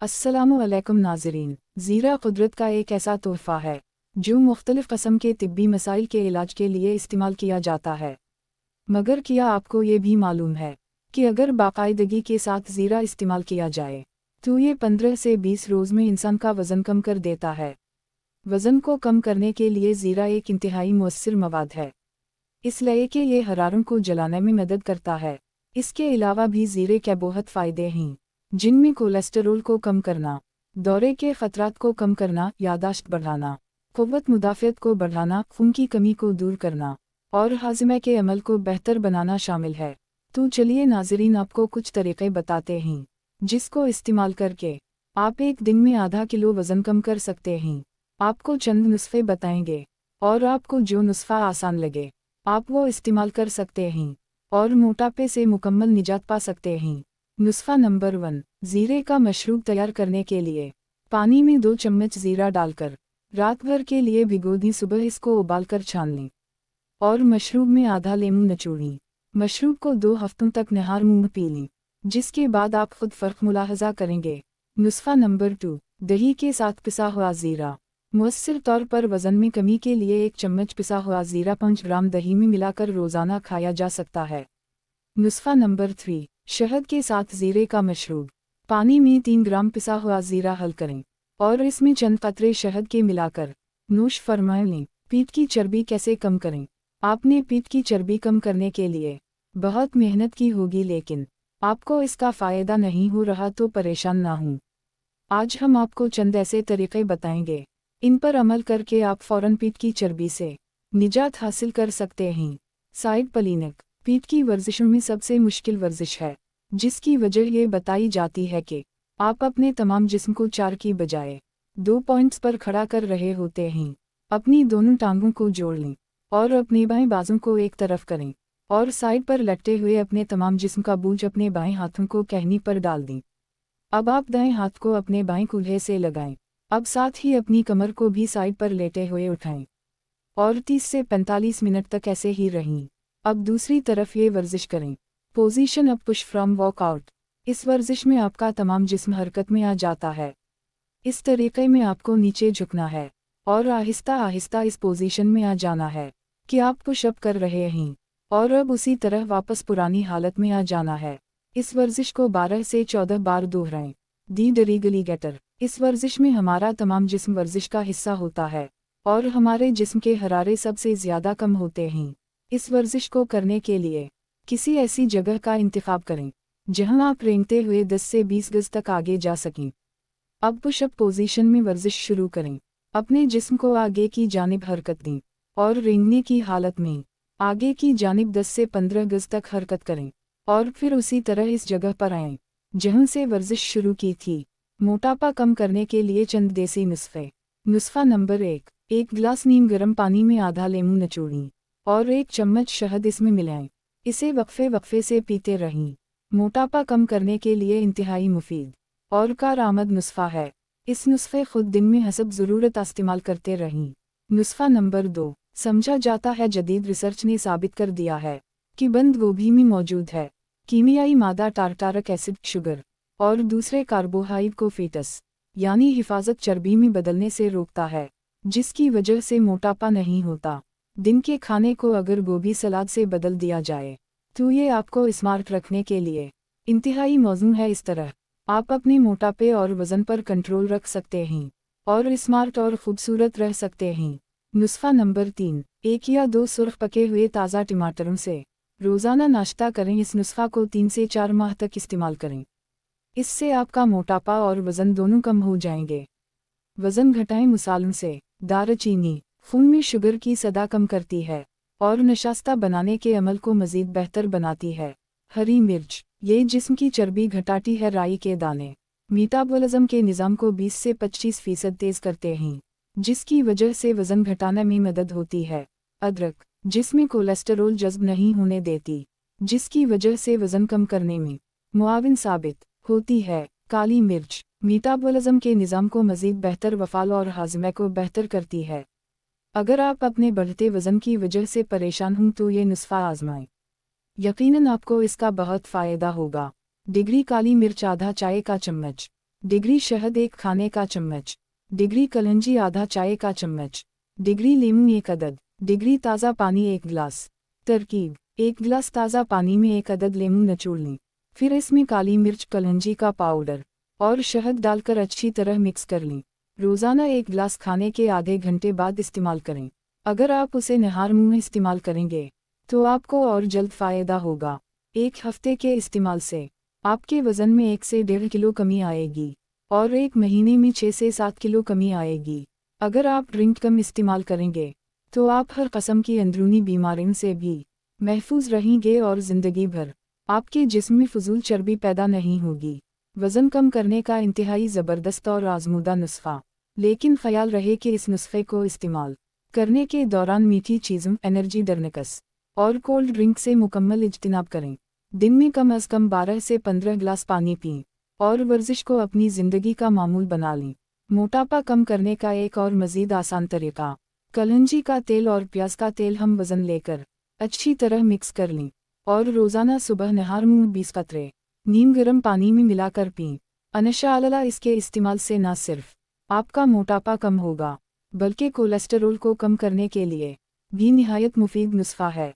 अस्सलामुअलैकुम नाज़रीन। ज़ीरा कुदरत का एक ऐसा तोहफ़ा है जो मुख्तलिफ़ क़स्म के तिब्बी मसाइल के इलाज के लिए इस्तेमाल किया जाता है। मगर क्या आपको ये भी मालूम है कि अगर बाकायदगी के साथ ज़ीरा इस्तेमाल किया जाए तो ये 15 से 20 रोज़ में इंसान का वज़न कम कर देता है। वज़न को कम करने के लिए ज़ीरा एक इंतहाई मुअस्सिर मवाद है, इसलिए कि ये हरारों को जलाने में मदद करता है। इसके अलावा भी ज़ीरे के बहुत फ़ायदे हैं, जिनमें कोलेस्टेरोल को कम करना, दौरे के ख़तरात को कम करना, यादाश्त बढ़ाना, क़ुव्वत मुदाफ़ियत को बढ़ाना, खून की कमी को दूर करना और हाज़मे के अमल को बेहतर बनाना शामिल है। तो चलिए नाज़रीन, आपको कुछ तरीक़े बताते हैं जिसको इस्तेमाल करके आप एक दिन में आधा किलो वज़न कम कर सकते हैं। आपको चंद नुस्खे बताएंगे और आपको जो नुस्खा आसान लगे आप वो इस्तेमाल कर सकते हैं और मोटापे से मुकम्मल निजात पा सकते हैं। नुस्खा नंबर 1। ज़ीरे का मशरूब तैयार करने के लिए पानी में 2 चम्मच ज़ीरा डालकर रात भर के लिए भिगो दी। सुबह इसको उबालकर छान लें और मशरूब में आधा लीमू निचोड़ें। मशरूब को 2 हफ्तों तक नहार मुंह पी लें, जिसके बाद आप खुद फ़र्क मुलाहजा करेंगे। नुस्खा नंबर 2। दही के साथ पिसा हुआ ज़ीरा। मुअस्सिर तौर पर वज़न में कमी के लिए 1 चम्मच पिसा हुआ ज़ीरा 5 ग्राम दही में मिलाकर रोज़ाना खाया जा सकता है। नुस्खा नंबर 3। शहद के साथ ज़ीरे का मशरूब। पानी में 3 ग्राम पिसा हुआ ज़ीरा हल करें और इसमें चंद कतरे शहद के मिलाकर नोश फरमाएं लें। पीठ की चर्बी कैसे कम करें? आपने पीठ की चर्बी कम करने के लिए बहुत मेहनत की होगी, लेकिन आपको इसका फ़ायदा नहीं हो रहा तो परेशान ना हों। आज हम आपको चंद ऐसे तरीक़े बताएंगे, इन पर अमल करके आप फ़ौरन पीठ की चर्बी से निजात हासिल कर सकते हैं। साइड प्लानिंग पीठ की वर्जिशों में सबसे मुश्किल वर्जिश है, जिसकी वजह ये बताई जाती है कि आप अपने तमाम जिस्म को 4 की बजाय 2 पॉइंट्स पर खड़ा कर रहे होते हैं। अपनी दोनों टांगों को जोड़ लें और अपने बाएं बाजू को एक तरफ करें और साइड पर लटके हुए अपने तमाम जिस्म का बोझ अपने बाएं हाथों को कहनी पर डाल दें। अब आप दाएं हाथ को अपने बाएं कूल्हे से लगाएं। अब साथ ही अपनी कमर को भी साइड पर लेटे हुए उठाएं और 30 से 45 मिनट तक ऐसे ही रहें। अब दूसरी तरफ ये वर्जिश करें। Position up push from walkout. इस वर्जिश में आपका तमाम जिस्म हरकत में आ जाता है। इस तरीक़े में आपको नीचे झुकना है और आहिस्ता आहिस्ता इस पोजीशन में आ जाना है कि आप पुशअप कर रहे हैं और अब उसी तरह वापस पुरानी हालत में आ जाना है। इस वर्जिश को 12 से 14 बार दोहराएं। दी डरीगलीगेटर। इस वर्जिश में हमारा तमाम जिस्म वर्जिश का हिस्सा होता है और हमारे जिस्म के हरारे सबसे ज़्यादा कम होते हैं। इस वर्जिश को करने के लिए किसी ऐसी जगह का इंतखाब करें जहां आप रेंगते हुए 10 से 20 गज तक आगे जा सकें। अब पुशअप पोजीशन में वर्जिश शुरू करें। अपने जिस्म को आगे की जानिब हरकत दें और रेंगने की हालत में आगे की जानिब 10 से 15 गज तक हरकत करें और फिर उसी तरह इस जगह पर आएं जहां से वर्जिश शुरू की थी। मोटापा कम करने के लिए चंद देसी नुस्खे। नुस्खा नंबर 1। 1 गिलास नीम गर्म पानी में आधा लीमू निचोड़ें और 1 चम्मच शहद इसमें मिलाएं। इसे वक्फे वक्फे से पीते रहें। मोटापा कम करने के लिए इंतहाई मुफीद और कारआमद नुस्खा है। इस नुस्खे खुद दिन में हसब ज़रूरत इस्तेमाल करते रहें। नुस्खा नंबर 2। समझा जाता है जदीद रिसर्च ने साबित कर दिया है कि बंद गोभी में मौजूद है कीमियाई मादा टारटारिक एसिड शुगर और दूसरे कार्बोहाइड्रेट को फीटस यानी हिफाजत चर्बी में बदलने से रोकता है, जिसकी वजह से मोटापा नहीं होता। दिन के खाने को अगर गोभी सलाद से बदल दिया जाए तो ये आपको स्मार्ट रखने के लिए इंतहाई मौजूद है। इस तरह आप अपने मोटापे और वज़न पर कंट्रोल रख सकते हैं और स्मार्ट और ख़ूबसूरत रह सकते हैं। नुस्खा नंबर 3। 1 या 2 सुर्ख पके हुए ताज़ा टमाटरों से रोज़ाना नाश्ता करें। इस नुस्खा को 3 से 4 माह तक इस्तेमाल करें। इससे आपका मोटापा और वज़न दोनों कम हो जाएंगे। वज़न घटाएं मसालों से। दालचीनी खून में शुगर की सदा कम करती है और नशास्ता बनाने के अमल को मज़ीद बेहतर बनाती है। हरी मिर्च ये जिस्म की चर्बी घटाती है। राई के दाने मेटाबॉलिज्म के निज़ाम को 20 से 25% तेज़ करते हैं, जिसकी वजह से वज़न घटाने में मदद होती है। अदरक जिसमें कोलेस्टेरोल जज़्ब नहीं होने देती, जिसकी वजह से वज़न कम करने में मुआविन साबित होती है। काली मिर्च मेटाबॉलिज्म के निज़ाम को मज़ीद बेहतर वफ़ाल और हाज़मे को बेहतर करती है। अगर आप अपने बढ़ते वज़न की वजह से परेशान हों तो ये नुस्खा आज़माएं। यकीनन आपको इसका बहुत फ़ायदा होगा। डिग्री काली मिर्च आधा चाय का चम्मच डिग्री शहद 1 खाने का चम्मच। डिग्री कलंजी आधा चाय का चम्मच। डिग्री नींबू 1 अदद। डिग्री ताज़ा पानी 1 गिलास। तरकीब: 1 गिलास ताज़ा पानी में 1 अदद नींबू निचोड़ लें। फिर इसमें काली मिर्च, कलंजी का पाउडर और शहद डालकर अच्छी तरह मिक्स कर लें। रोज़ाना 1 गिलास खाने के आधे घंटे बाद इस्तेमाल करें। अगर आप उसे नहार मुंह में इस्तेमाल करेंगे तो आपको और जल्द फ़ायदा होगा। 1 हफ्ते के इस्तेमाल से आपके वज़न में 1 से 1.5 किलो कमी आएगी और 1 महीने में 6 से 7 किलो कमी आएगी। अगर आप ड्रिंक कम इस्तेमाल करेंगे तो आप हर किस्म की अंदरूनी बीमारियों से भी महफूज रहेंगे और ज़िंदगी भर आपके जिस्म में फजूल चर्बी पैदा नहीं होगी। वज़न कम करने का इंतहाई ज़बरदस्त और आज़मूदा नुस्खा। लेकिन ख्याल रहे कि इस नुस्खे को इस्तेमाल करने के दौरान मीठी चीज़ों, एनर्जी ड्रिंक्स और कोल्ड ड्रिंक से मुकम्मल इज्तिनाब करें। दिन में कम अज़ कम 12 से 15 गिलास पानी पिएं और वर्जिश को अपनी ज़िंदगी का मामूल बना लें। मोटापा कम करने का एक और मज़ीद आसान तरीका: कलंजी का तेल और प्याज का तेल हम वज़न लेकर अच्छी तरह मिक्स कर लें और रोज़ाना सुबह नहार मुंह 20 कतरे नीम गर्म पानी में मिलाकर पीं। इंशाअल्लाह इसके इस्तेमाल से न सिर्फ आपका मोटापा कम होगा बल्कि कोलेस्टेरोल को कम करने के लिए भी निहायत मुफीद नुस्खा है।